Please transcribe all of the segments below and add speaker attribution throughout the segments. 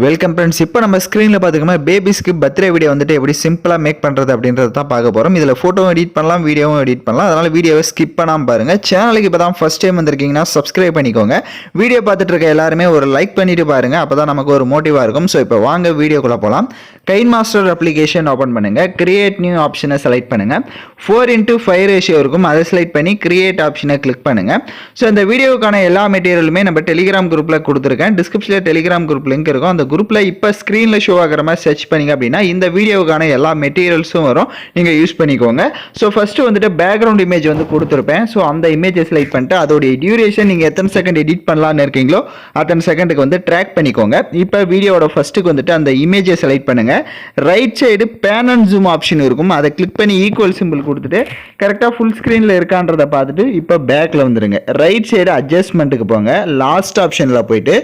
Speaker 1: Welcome friends. இப்போ நம்ம ஸ்க்ரீனில் பார்த்துக்கோமா பேபிஸ்க்கு பர்த்டே வீடியோ வந்துட்டு எப்படி சிம்பிளாக மேக் பண்ணுறது அப்படின்றது தான் பார்க்க போகிறோம். இதில் ஃபோட்டோவும் எடிட் பண்ணலாம், வீடியோவும் எடிட் பண்ணலாம். அதனால் வீடியோவை ஸ்கிப் பண்ணாமல் பாருங்கள். சேனலுக்கு இப்போ தான் ஃபஸ்ட் டைம் வந்திருக்கீங்கன்னா சப்ஸ்கிரைப் பண்ணிக்கோங்க. வீடியோ பார்த்துட்டு இருக்க எல்லாருமே ஒரு லைக் பண்ணிட்டு பாருங்கள், அப்போ தான் நமக்கு ஒரு மோட்டிவாக இருக்கும். ஸோ இப்போ வாங்க வீடியோக்குள்ளே போகலாம். கைன் மாஸ்டர் அப்ளிகேஷன் ஓப்பன் பண்ணுங்கள். கிரியேட் நியூ ஆப்ஷனை செலக்ட் பண்ணுங்கள். 4:5 ரேஷியோ இருக்கும், அதை செலக்ட் பண்ணி கிரியேட் ஆப்ஷனை கிளிக் பண்ணுங்கள். ஸோ இந்த வீடியோக்கான எல்லா மெட்டீரியலுமே நம்ம டெலிகிராம் குரூப்பில் கொடுத்துருக்கேன். டிஸ்கிரிப்ஷனில் டெலிகிராம் குரூப் லிங்க் இருக்கும். அந்த குரூப்பில் இப்போ ஸ்க்ரீனில் ஷோ ஆகிற மாதிரி சர்ச் பண்ணிங்க அப்படின்னா இந்த வீடியோவுக்கான எல்லா மெட்டீரியல்ஸும் வரும், நீங்கள் யூஸ் பண்ணிக்கோங்க. ஸோ ஃபஸ்ட்டு வந்துட்டு பேக்ரவுண்ட் இமேஜ் வந்து கொடுத்துருப்பேன். ஸோ அந்த இமேஜை செலக்ட் பண்ணிட்டு அதோடைய டியூரேஷன் நீங்கள் எத்தனை செகண்ட் எடிட் பண்ணலான்னு இருக்கீங்களோ அத்தனை செகண்டுக்கு வந்து ட்ராக் பண்ணிக்கோங்க. இப்போ வீடியோட ஃபஸ்ட்டுக்கு வந்துட்டு அந்த இமேஜை செலக்ட் பண்ணுங்கள். Right side pane and zoom option இருக்கும், அதை கிளிக் பண்ணி ஈக்குவல் சிம்பிள் கொடுத்துட்டு கரெக்டாக ஃபுல் ஸ்க்ரீனில் இருக்கான்றதை பார்த்துட்டு இப்போ பேக்கில் வந்துடுங்க. ரைட் சைடு அட்ஜஸ்ட்மெண்ட்டுக்கு போங்க. லாஸ்ட் ஆப்ஷனில் போயிட்டு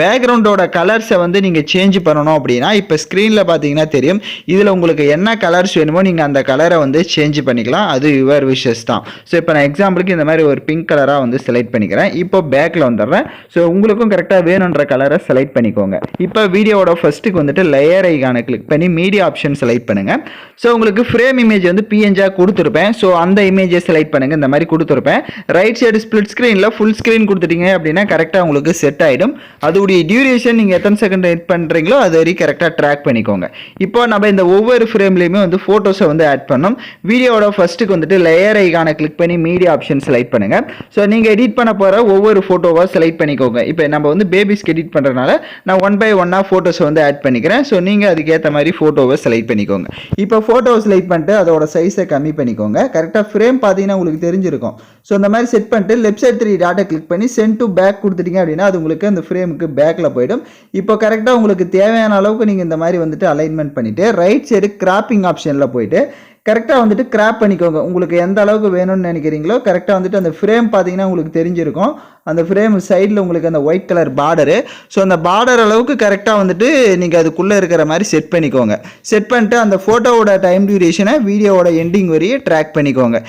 Speaker 1: பேக்ரவுண்டோட கலர்ஸை வந்து நீங்கள் சேஞ்ச் பண்ணணும் அப்படின்னா இப்போ ஸ்க்ரீனில் பார்த்தீங்கன்னா தெரியும். இதில் உங்களுக்கு என்ன கலர்ஸ் வேணுமோ நீங்கள் அந்த கலரை வந்து சேஞ்ச் பண்ணிக்கலாம். அது யுவர் விஷஸ் தான். ஸோ இப்போ நான் எக்ஸாம்பிளுக்கு இந்த மாதிரி ஒரு பிங்க் கலராக வந்து செலக்ட் பண்ணிக்கிறேன். இப்போ பேக்கில் வந்துடுறேன். ஸோ உங்களுக்கும் கரெக்டாக வேணுன்ற கலரை செலக்ட் பண்ணிக்கோங்க. இப்போ வீடியோவோட ஃபஸ்ட்டுக்கு வந்துட்டு லேயர் ஐகானை கிளிக் பண்ணி மீடியா ஆப்ஷன் செலக்ட் பண்ணுங்கள். ஸோ உங்களுக்கு ஃப்ரேம் இமேஜ் வந்து பிஎன்ஜியாக கொடுத்துருப்பேன். ஸோ அந்த இமேஜை செலக்ட் பண்ணுங்கள். இந்த மாதிரி கொடுத்துருப்பேன். ரைட் சைடு ஸ்பிளிட் ஸ்க்ரீனில் ஃபுல் ஸ்க்ரீன் கொடுத்துட்டீங்க அப்படின்னா கரெக்டாக உங்களுக்கு செட் ஆகிடும். அதோடைய டியூரேஷன் நீங்கள் எத்தனை செகண்ட் எடிட் பண்ணுறீங்களோ அது வரைக்கும் கரெக்டாக ட்ராக் பண்ணிக்கோங்க. இப்போ நம்ம இந்த ஒவ்வொரு ஃப்ரேம்லையுமே வந்து ஃபோட்டோஸை வந்து ஆட் பண்ணோம். வீடியோட ஃபஸ்ட்டுக்கு வந்துட்டு லேயர் ஐகானை கிளிக் பண்ணி மீடியா ஆப்ஷன் செலக்ட் பண்ணுங்கள். ஸோ நீங்கள் எடிட் பண்ண போகிற ஒவ்வொரு ஃபோட்டோவாக செலக்ட் பண்ணிக்கோங்க. இப்போ நம்ம வந்து பேபிஸ்க்கு எடிட் பண்ணுறதுனால நான் 1 by 1 ஃபோட்டோஸை வந்து ஆட் பண்ணிக்கிறேன். ஸோ நீங்கள் அதுக்கேற்ற மாதிரி ஃபோட்டோவை செலக்ட் பண்ணிக்கோங்க. இப்போ ஃபோட்டோவை செலக்ட் பண்ணிட்டு அதோட சைஸை கம்மி பண்ணிக்கோங்க. கரெக்டாக ஃப்ரேம் பார்த்தீங்கன்னா உங்களுக்கு தெரிஞ்சிருக்கும். ஸோ இந்த மாதிரி செட் பண்ணிட்டு லெஃப்ட் சைட் 3 டாட்டை கிளிக் பண்ணி சென்ட் டு பேக் கொடுத்துட்டீங்க அப்படின்னா அது உங்களுக்கு அந்த ஃப்ரேமுக்கு பேக்கில் போயிடும். இப்போ கரெக்டாக உங்களுக்கு தேவையான அளவுக்கு நீங்கள் இந்த மாதிரி வந்துட்டு அலைன்மெண்ட் பண்ணிவிட்டு ரைட் சைடு கிராப்பிங் ஆப்ஷனில் போயிட்டு கரெக்டாக வந்துட்டு கிராப் பண்ணிக்கோங்க. உங்களுக்கு எந்த அளவுக்கு வேணும்னு நினைக்கிறீங்களோ கரெக்டாக வந்துட்டு அந்த ஃப்ரேம் பார்த்தீங்கன்னா உங்களுக்கு தெரிஞ்சிருக்கும். அந்த ஃப்ரேம் சைடில் உங்களுக்கு அந்த ஒயிட் கலர் பார்டரு. ஸோ அந்த பார்டர் அளவுக்கு கரெக்டாக வந்துட்டு நீங்கள் அதுக்குள்ளே இருக்கிற மாதிரி செட் பண்ணிக்கோங்க. செட் பண்ணிட்டு அந்த ஃபோட்டோவோட டைம் டியூரேஷனை வீடியோவோட எண்டிங் வரையும் ட்ராக் பண்ணிக்கோங்க.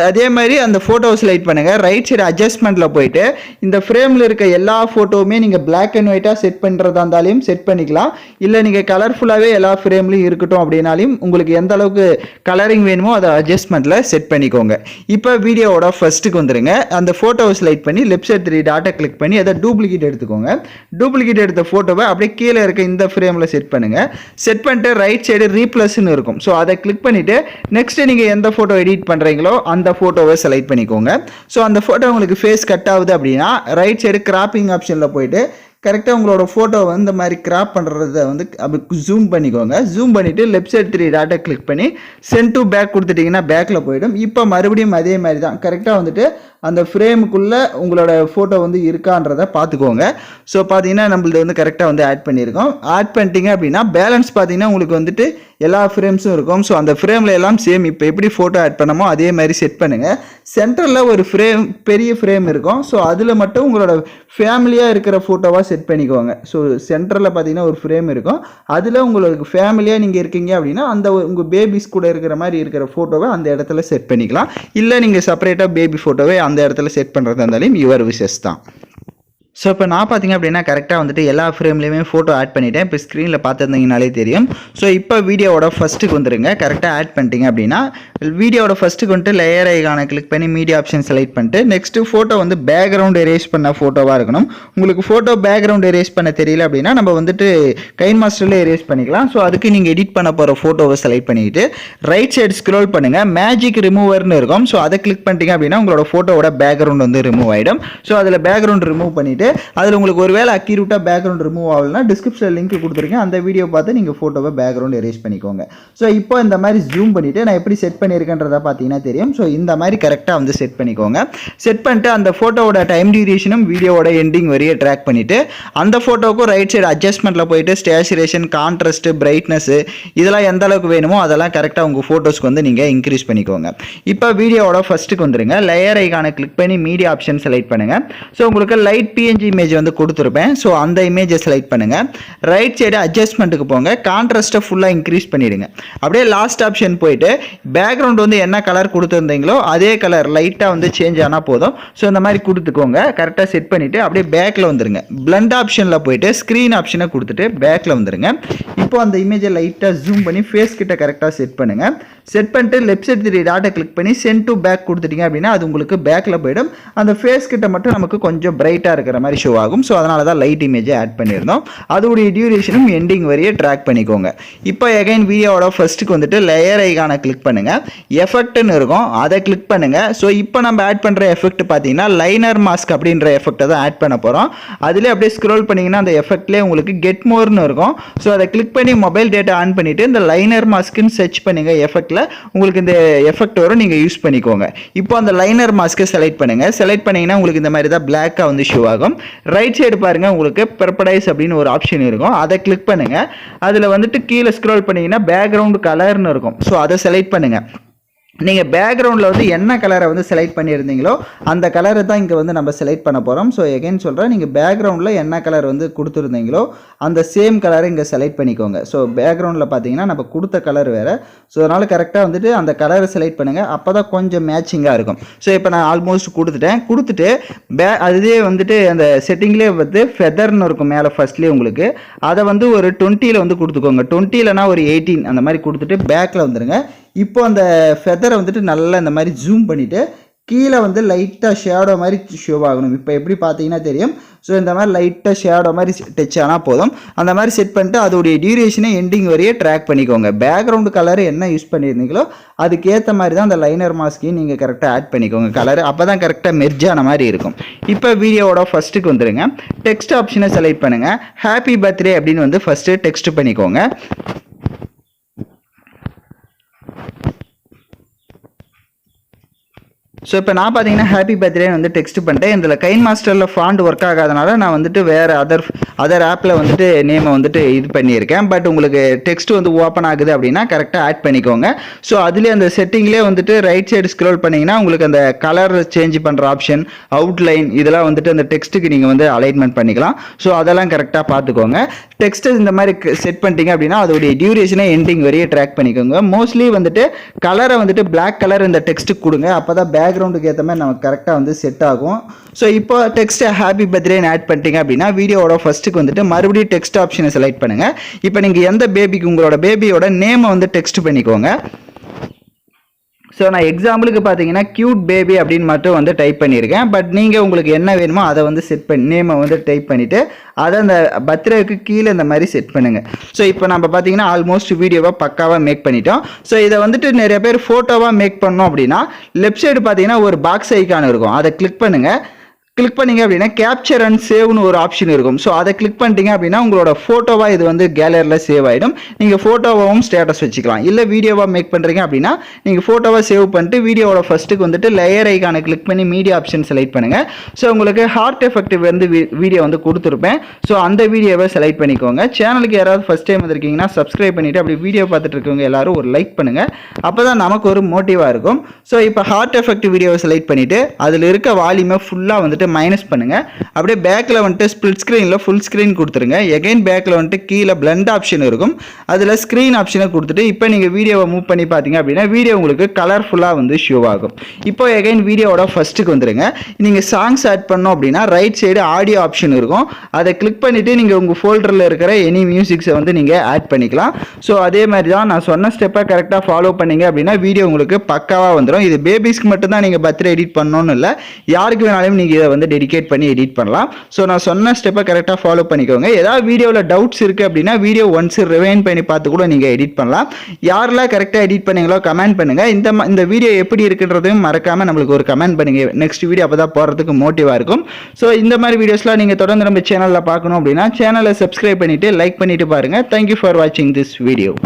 Speaker 1: அதே மாதிரி அந்த ஃபோட்டோவை செலக்ட் பண்ணுங்கள். ரைட் சைடு அட்ஜஸ்ட்மெண்ட்டில் போயிட்டு இந்த ஃப்ரேமில் இருக்க எல்லா ஃபோட்டோவுமே நீங்கள் பிளாக் அண்ட் ஒயிட்டாக செட் பண்ணுறதா இருந்தாலையும் செட் பண்ணிக்கலாம். இல்லை நீங்கள் கலர்ஃபுல்லாகவே எல்லா ஃப்ரேம்லையும் இருக்கட்டும் அப்படின்னாலையும் உங்களுக்கு எந்த அளவுக்கு கலரிங் வேணுமோ அதை அட்ஜஸ்ட்மெண்ட்டில் செட் பண்ணிக்கோங்க. இப்போ வீடியோவோட ஃபஸ்ட்டுக்கு வந்துடுங்க. அந்த ஃபோட்டோவை செலக்ட் பண்ணி லெஃப்ட் சைடு 3 டாட்டை கிளிக் பண்ணி அதை டூப்ளிகேட் எடுத்துக்கோங்க. டூப்ளிகேட் எடுத்த ஃபோட்டோவை அப்படியே கீழே இருக்க இந்த ஃப்ரேமில் செட் பண்ணுங்கள். செட் பண்ணிட்டு ரைட் சைடு ரீப்ளஸ்ன்னு இருக்கும். ஸோ அதை கிளிக் பண்ணிவிட்டு நெக்ஸ்ட்டு நீங்கள் எந்த ஃபோட்டோ எடிட் பண்ணுறீங்களோ அந்த ஃபோட்டோவை செலக்ட் பண்ணிக்கோங்க. ஸோ அந்த ஃபோட்டோ உங்களுக்கு ஃபேஸ் கட் ஆகுது அப்படின்னா ரைட் சைடு கிராப்பிங் ஆப்ஷனில் போயிட்டு கரெக்டாக உங்களோட ஃபோட்டோ வந்து இந்த மாதிரி கிராப் பண்ணுறத வந்து அப்படி ஜூம் பண்ணிக்கோங்க. ஜூம் பண்ணிவிட்டு லெஃப்ட் சைடு 3 டாட்டை கிளிக் பண்ணி சென்ட் டு பேக் கொடுத்துட்டிங்கன்னா பேக்கில் போயிடும். இப்போ மறுபடியும் அதே மாதிரி தான் கரெக்டாக வந்துட்டு அந்த ஃப்ரேமுக்குள்ளே உங்களோட ஃபோட்டோ வந்து இருக்கான்றதை பார்த்துக்கோங்க. ஸோ பார்த்தீங்கன்னா நம்மளது வந்து கரெக்டாக வந்து ஆட் பண்ணியிருக்கோம். ஆட் பண்ணிட்டீங்க அப்படின்னா பேலன்ஸ் பார்த்தீங்கன்னா உங்களுக்கு வந்துட்டு எல்லா ஃப்ரேம்ஸும் இருக்கும். ஸோ அந்த ஃப்ரேமில் எல்லாம் சேம் இப்போ எப்படி ஃபோட்டோ ஆட் பண்ணமோ அதே மாதிரி செட் பண்ணுங்கள். சென்டரில் ஒரு ஃப்ரேம் பெரிய ஃப்ரேம் இருக்கும். ஸோ அதில் மட்டும் உங்களோட ஃபேமிலியாக இருக்கிற ஃபோட்டோவாக செட் பண்ணிக்கோங்க. ஸோ சென்டரில் பார்த்தீங்கன்னா ஒரு ஃப்ரேம் இருக்கும். அதில் உங்களுக்கு ஃபேமிலியாக நீங்கள் இருக்கீங்க அப்படின்னா அந்த உங்கள் பேபிஸ் கூட இருக்கிற மாதிரி இருக்கிற ஃபோட்டோவை அந்த இடத்துல செட் பண்ணிக்கலாம். இல்லை நீங்கள் செப்பரேட்டாக பேபி ஃபோட்டோவை அந்த இடத்துல செட் பண்ணுறதா இருந்தாலும் யுவர் விஷஸ் தான். ஸோ இப்போ நான் பார்த்தீங்க அப்படின்னா கரெக்டாக வந்துட்டு எல்லா ஃப்ரேம்லேயுமே ஃபோட்டோ ஆட் பண்ணிவிட்டேன். இப்போ ஸ்க்ரீனில் பார்த்துருந்தீங்கனாலே தெரியும். ஸோ இப்போ வீடியோவோட ஃபஸ்ட்டுக்கு வந்துடுங்க. கரெக்டாக ஆட் பண்ணிட்டீங்க அப்படின்னா வீடியோட ஃபஸ்ட்டுக்கு வந்துட்டு லேயர் ஐகானை கிளிக் பண்ணி மீடியா ஆப்ஷன் செலக்ட் பண்ணிட்டு நெக்ஸ்ட்டு ஃபோட்டோ வந்து பேக்ரவுண்ட் எரேஸ் பண்ண ஃபோட்டோவாக இருக்கணும். உங்களுக்கு ஃபோட்டோ பேக்ரவுண்ட் எரேஸ் பண்ண தெரியல அப்படின்னா நம்ம வந்துட்டு கைன் மாஸ்டரில் எரேஸ் பண்ணிக்கலாம். ஸோ அதுக்கு நீங்கள் எடிட் பண்ண போகிற ஃபோட்டோவை செலக்ட் பண்ணிவிட்டு ரைட் சைடு ஸ்க்ரோல் பண்ணுங்கள். மேஜிக் ரிமூவர்னு இருக்கும். ஸோ அதை கிளிக் பண்ணிட்டீங்க அப்படின்னா உங்களோட ஃபோட்டோவோட பேக்ரவுண்ட் வந்து ரிமூவ் ஆகிடும். ஸோ அதில் பேக்ரவுண்ட் ரிமூவ் பண்ணிவிட்டு அதில் உங்களுக்கு ஒரு வேளை அக்யூரேட்டாக பேக்ரவுண்ட் ரிமூவ் ஆகலைன்னா டிஸ்கிரிப்ஷனில் லிங்க் கொடுத்துருக்கேன். அந்த வீடியோ பார்த்து நீங்கள் ஃபோட்டோவை பேக்ரவுண்ட் எரேஸ் பண்ணிக்கோங்க. ஸோ இப்போ இந்த மாதிரி ஜூம் பண்ணிவிட்டு நான் எப்படி செட் பண்ணியிருக்கேன்றதை பார்த்தீங்கன்னா தெரியும். ஸோ இந்த மாதிரி கரெக்டாக வந்து செட் பண்ணிக்கோங்க. செட் பண்ணிட்டு அந்த ஃபோட்டோவோட டைம் டியூரேஷனும் வீடியோவோட எண்டிங் வரையே ட்ராக் பண்ணிவிட்டு அந்த ஃபோட்டோவுக்கும் ரைட் சைடு அட்ஜஸ்ட்மெண்ட்டில் போயிட்டு ஸ்டேச்சுரேஷன், கான்ட்ராஸ்ட்டு, பிரைட்னஸ் இதெல்லாம் எந்த அளவுக்கு வேணுமோ அதெல்லாம் கரெக்டாக உங்கள் ஃபோட்டோஸ்க்கு வந்து நீங்கள் இன்க்ரீஸ் பண்ணிக்கோங்க. இப்போ வீடியோவோட ஃபஸ்ட்டுக்கு வந்துடுங்க. லேயர் ஐகானை கிளிக் பண்ணி மீடியா ஆப்ஷன் செலக்ட் பண்ணுங்கள். ஸோ உங்களுக்கு லைட் பிஎன்ஜி இமேஜ் வந்து கொடுத்துருப்பேன். ஸோ அந்த இமேஜை செலக்ட் பண்ணுங்கள். ரைட் சைடு அட்ஜஸ்ட்மெண்ட்டுக்கு போங்க. கான்ட்ராஸ்ட்டை ஃபுல்லாக இன்க்ரீஸ் பண்ணிவிடுங்க. அப்படியே லாஸ்ட் ஆப்ஷன் போயிட்டு பேக்ரவுண்ட் வந்து என்ன கலர் கொடுத்துருந்தீங்களோ அதே கலர் லைட்டாக வந்து சேஞ்ச் ஆனால் போதும். ஸோ இந்த மாதிரி கொடுத்துக்கோங்க. கரெக்டாக செட் பண்ணிவிட்டு அப்படியே பேக்கில் வந்துடுங்க. பிளண்ட் ஆப்ஷனில் போயிட்டு ஸ்க்ரீன் ஆப்ஷனை கொடுத்துட்டு பேக்கில் வந்துடுங்க. இப்போ அந்த இமேஜை லைட்டாக ஜூம் பண்ணி ஃபேஸ் கிட்ட கரெக்டாக செட் பண்ணுங்கள். செட் பண்ணிட்டு லெஃப்ட் சைடு 3 டாட்டை கிளிக் பண்ணி சென்ட் டு பேக் கொடுத்துட்டீங்க அப்படின்னா அது உங்களுக்கு பேக்கில் போயிடும். அந்த ஃபேஸ் கிட்ட மட்டும் நமக்கு கொஞ்சம் பிரைட்டாக இருக்கிற மாதிரி ஷோ ஆகும். ஸோ அதனால தான் லைட் இமேஜை ஆட் பண்ணியிருந்தோம். அதோடைய டியூரேஷனும் எண்டிங் வரையே ட்ராக் பண்ணிக்கோங்க. இப்போ எகைன் வீடியோவோட ஃபர்ஸ்ட்டுக்கு வந்துட்டு லேயர் ஐகானை கிளிக் பண்ணுங்கள். எஃபெக்ட்னு இருக்கும், அதை கிளிக் பண்ணுங்கள். ஸோ இப்போ நம்ம ஆட் பண்ணுற எஃபெக்ட் பார்த்தீங்கன்னா லைனர் மாஸ்க் அப்படின்ற எஃபெக்டை தான் ஆட் பண்ண போகிறோம். அதிலே அப்படியே ஸ்க்ரோல் பண்ணிங்கன்னா அந்த எஃபெக்ட்லேயே உங்களுக்கு கெட் மோர்னு இருக்கும். ஸோ அதை கிளிக் பண்ணி மொபைல் டேட்டா ஆன் பண்ணிவிட்டு இந்த லைனர் மாஸ்க்குன்னு சர்ச் பண்ணுங்கள். எஃபெக்ட்டில் உங்களுக்கு இந்த எஃபெக்ட் வரும், நீங்கள் யூஸ் பண்ணிக்கோங்க. இப்போ அந்த லைனர் மாஸ்க்கை செலக்ட் பண்ணுங்கள். செலக்ட் பண்ணிங்கன்னா உங்களுக்கு இந்த மாதிரி தான் பிளாக்காக வந்து ஷோ ஆகும். ரைட் சைடு பாருங்கள், உங்களுக்கு பெர்படைஸ் அப்படின்னு ஒரு ஆப்ஷன் இருக்கும். அதை கிளிக் பண்ணுங்கள். அதில் வந்துட்டு கீழே ஸ்க்ரோல் பண்ணிங்கன்னா பேக்ரவுண்ட் கலர்னு இருக்கும். ஸோ அதை செலக்ட் பண்ணுங்கள். நீங்கள் பேக்ரவுண்டில் வந்து என்ன கலரை வந்து செலக்ட் பண்ணியிருந்தீங்களோ அந்த கலரை தான் இங்கே வந்து நம்ம செலக்ட் பண்ண போகிறோம். ஸோ எகைன் சொல்கிறேன், நீங்கள் பேக்ரவுண்டில் என்ன கலர் வந்து கொடுத்துருந்தீங்களோ அந்த சேம் கலரை இங்கே செலக்ட் பண்ணிக்கோங்க. ஸோ பேக்ரவுண்டில் பார்த்தீங்கன்னா நம்ம கொடுத்த கலர் வேறு. ஸோ அதனால் கரெக்டாக வந்துட்டு அந்த கலரை செலக்ட் பண்ணுங்கள். அப்போ தான் கொஞ்சம் மேட்சிங்காக இருக்கும். ஸோ இப்போ நான் ஆல்மோஸ்ட் கொடுத்துட்டு அதுவே வந்துட்டு அந்த செட்டிங்லேயே வந்து ஃபெதர்னு இருக்கும் மேலே ஃபர்ஸ்ட்லேயே உங்களுக்கு. அதை வந்து ஒரு 20 வந்து கொடுத்துக்கோங்க. 20 இல்லைனா ஒரு 18 அந்த மாதிரி கொடுத்துட்டு பேக்கில் வந்துடுங்க. இப்போ அந்த ஃபெதரை வந்துட்டு நல்லா இந்த மாதிரி ஜூம் பண்ணிவிட்டு கீழே வந்து லைட்டாக ஷேடோ மாதிரி ஷோ ஆகணும். இப்போ எப்படி பார்த்தீங்கன்னா தெரியும். ஸோ இந்த மாதிரி லைட்டாக ஷேடோ மாதிரி டச் ஆனால் போதும். அந்த மாதிரி செட் பண்ணிட்டு அதோடைய டியூரேஷனை எண்டிங் வரையே ட்ராக் பண்ணிக்கோங்க. பேக்ரவுண்டு கலர் என்ன யூஸ் பண்ணியிருந்தீங்களோ அதுக்கேற்ற மாதிரி தான் அந்த லைனர் மாஸ்கையும் நீங்கள் கரெக்டாக ஆட் பண்ணிக்கோங்க கலர். அப்போ தான் கரெக்டாக மெர்ஜான மாதிரி இருக்கும். இப்போ வீடியோவோட ஃபஸ்ட்டுக்கு வந்துடுங்க. டெக்ஸ்ட் ஆப்ஷனை செலக்ட் பண்ணுங்கள். ஹாப்பி பர்த்டே அப்படின்னு வந்து ஃபஸ்ட்டு டெக்ஸ்ட் பண்ணிக்கோங்க. ஸோ இப்போ நான் பார்த்தீங்கன்னா ஹாப்பி பர்த்டே வந்து டெக்ஸ்ட் பண்ணிட்டேன். இதில் கைன் மாஸ்டரில் ஃபாண்ட் ஒர்க் ஆகாதனால நான் வந்துட்டு வேறு அதர் ஆப்பில் வந்துட்டு நேமை வந்துட்டு இது பண்ணியிருக்கேன். பட் உங்களுக்கு டெக்ஸ்ட் வந்து ஓப்பன் ஆகுது அப்படின்னா கரெக்டாக ஆட் பண்ணிக்கோங்க. ஸோ அதுலேயே அந்த செட்டிங்லேயே வந்துட்டு ரைட் சைடு ஸ்க்ரோல் பண்ணிங்கன்னா உங்களுக்கு அந்த கலர் சேஞ்ச் பண்ணுற ஆப்ஷன், அவுட்லைன் இதெல்லாம் வந்துட்டு அந்த டெக்ஸ்ட்டுக்கு நீங்கள் வந்து அலைன்மெண்ட் பண்ணிக்கலாம். ஸோ அதெல்லாம் கரெக்டாக பார்த்துக்கோங்க. டெக்ஸ்ட்டு இந்த மாதிரி செட் பண்ணிட்டீங்க அப்படின்னா அதோடைய டியூரேஷனை எண்டிங் வரையே ட்ராக் பண்ணிக்கோங்க. மோஸ்ட்லி வந்துட்டு கலரை வந்துட்டு பிளாக் கலர் இந்த டெக்ஸ்ட்டுக்கு கொடுங்க. அப்போ தான் பேக்ரவுண்டுக்கு ஏற்ற மாதிரி நமக்கு கரெக்டாக வந்து செட் ஆகும். ஸோ இப்போ டெக்ஸ்ட் ஹாப்பி பர்த்டேன்னு ஆட் பண்ணிட்டீங்க அப்படின்னா வீடியோவோட ஃபர்ஸ்ட்டுக்கு வந்துட்டு மறுபடியும் டெக்ஸ்ட் ஆப்ஷனை செலக்ட் பண்ணுங்கள். இப்போ நீங்கள் எந்த பேபிக்கு உங்களோட பேபியோட நேமை வந்து டெக்ஸ்ட் பண்ணிக்கோங்க. ஸோ நான் எக்ஸாம்பிளுக்கு பார்த்தீங்கன்னா க்யூட் பேபி அப்படின்னு மட்டும் வந்து டைப் பண்ணியிருக்கேன். பட் நீங்கள் உங்களுக்கு என்ன வேணுமோ அதை வந்து செட் பண்ணி நேமை வந்து டைப் பண்ணிவிட்டு அதை அந்த பர்த்டேக்கு கீழே இந்த மாதிரி செட் பண்ணுங்கள். ஸோ இப்போ நம்ம பார்த்தீங்கன்னா ஆல்மோஸ்ட் வீடியோவாக பக்காவாக மேக் பண்ணிட்டோம். ஸோ இதை வந்துட்டு நிறைய பேர் ஃபோட்டோவாக மேக் பண்ணோம் அப்படின்னா லெஃப்ட் சைடு பார்த்தீங்கன்னா ஒரு பாக்ஸ் ஐக்கான் இருக்கும். அதை கிளிக் பண்ணுங்கள். கிளிக் பண்ணிங்க அப்படின்னா கேப்சர் அண்ட் சேவ்னு ஒரு ஆப்ஷன் இருக்கும். ஸோ அதை கிளிக் பண்ணிட்டீங்க அப்படின்னா உங்களோட ஃபோட்டோவாக இது வந்து கேலரியில் சேவ் ஆகிடும். நீங்கள் ஃபோட்டோவாகவும் ஸ்டேட்டஸ் வச்சுக்கலாம். இல்லை வீடியோவாக மேக் பண்ணுறீங்க அப்படின்னா நீங்கள் ஃபோட்டோவாக சேவ் பண்ணிட்டு வீடியோவோட ஃபஸ்ட்டுக்கு வந்துட்டு லேயர் ஐக்கானை கிளிக் பண்ணி மீடியா ஆப்ஷன் செலக்ட் பண்ணுங்கள். ஸோ உங்களுக்கு ஹார்ட் எஃபெக்ட் வந்து வீடியோ வந்து கொடுத்துருப்பேன். ஸோ அந்த வீடியோவை செலக்ட் பண்ணிக்கோங்க. சேனலுக்கு யாராவது ஃபஸ்ட் டைம் வந்திருக்கீங்கன்னா சப்ஸ்கிரைப் பண்ணிவிட்டு அப்படி வீடியோ பார்த்துட்டு இருக்கவங்க எல்லாரும் ஒரு லைக் பண்ணுங்கள். அப்போ தான் நமக்கு ஒரு மோட்டிவாக இருக்கும். ஸோ இப்போ ஹார்ட் எஃபெக்ட் வீடியோவை செலக்ட் பண்ணிவிட்டு அதில் இருக்க வால்யூமை ஃபுல்லாக வந்துட்டு மைனஸ் பண்ணுங்க. அப்படியே பேக்கில் வந்துட்டு ஸ்பிளிட் ஸ்க்ரீனில் ஃபுல் ஸ்க்ரீன் கொடுத்துருங்க. எகைன் பேக்கில் வந்துட்டு கீழே பிளண்ட் ஆப்ஷன் இருக்கும். அதில் ஸ்க்ரீன் ஆப்ஷனை கொடுத்துட்டு இப்போ நீங்கள் வீடியோவை மூவ் பண்ணி பார்த்தீங்க அப்படின்னா வீடியோ உங்களுக்கு கலர்ஃபுல்லாக வந்து ஷோ ஆகும். இப்போ எகைன் வீடியோவோட ஃபர்ஸ்ட்டுக்கு வந்துடுங்க. நீங்கள் சாங்ஸ் ஆட் பண்ணோம் அப்படின்னா ரைட் சைடு ஆடியோ ஆப்ஷன் இருக்கும். அதை கிளிக் பண்ணிவிட்டு நீங்கள் உங்கள் ஃபோல்டரில் இருக்கிற எனி மியூசிக்ஸை வந்து நீங்கள் ஆட் பண்ணிக்கலாம். ஸோ அதே மாதிரி தான் நான் சொன்ன ஸ்டெப்பை கரெக்டாக ஃபாலோ பண்ணிங்க அப்படின்னா வீடியோ உங்களுக்கு பக்காவாக வந்துடும். இது பேபிஸ்க்கு மட்டும்தான் நீங்கள் பர்த்டே எடிட் பண்ணணும்னு இல்லை, யாருக்கு வேணாலும் நீங்கள் இதை வந்து டெடிகேட் பண்ணி எடிட் பண்ணலாம். ஸோ நான் சொன்ன ஸ்டெப்பை கரெக்டாக ஃபாலோ பண்ணிக்கோங்க. ஏதாவது வீடியோவில் டவுட்ஸ் இருக்குது அப்படின்னா வீடியோ ஒன்ஸ் ரிவைண்ட் பண்ணி பார்த்து கூட நீங்கள் எடிட் பண்ணலாம். யாரெல்லாம் கரெக்டாக எடிட் பண்ணீங்களோ கமெண்ட் பண்ணுங்கள். இந்த வீடியோ எப்படி இருக்குன்றதையும் மறக்காமல் நம்மளுக்கு ஒரு கமெண்ட் பண்ணுங்கள். நெக்ஸ்ட் வீடியோ அப்போ தான் போகிறதுக்கு மோட்டிவாக இருக்கும். ஸோ இந்த மாதிரி வீடியோஸ்லாம் நீங்கள் தொடர்ந்து நம்ம சேனலில் பார்க்கணும் அப்படின்னா சேனலை சப்ஸ்கிரைப் பண்ணிவிட்டு லைக் பண்ணிவிட்டு பாருங்கள். தேங்க்யூ ஃபார் வாட்சிங் திஸ் வீடியோ.